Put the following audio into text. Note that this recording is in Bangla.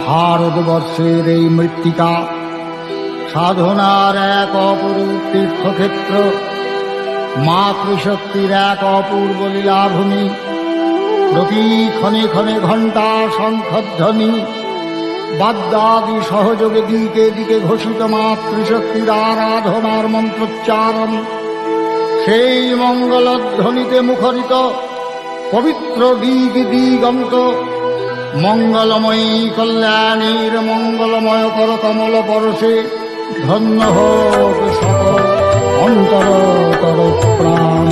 ভারতবর্ষের এই মৃত্তিকা সাধনার এক অপরূপ তীর্থক্ষেত্র, মাতৃশক্তির এক অপূর্ব লীলাভূমি। প্রতি ক্ষণে ক্ষণে ঘণ্টা শঙ্খধ্বনি বাদ্যাদি সহযোগে দিকে দিকে ঘোষিত মাতৃশক্তির আরাধনার মন্ত্রোচ্চারণ, সেই মঙ্গলধ্বনিতে মুখরিত পবিত্র দিগ দিগন্ত মঙ্গলময়ী কল্যাণীর মঙ্গলময় কর কমল পরশে ধন্য হোক সকল অন্তরতর প্রাণ।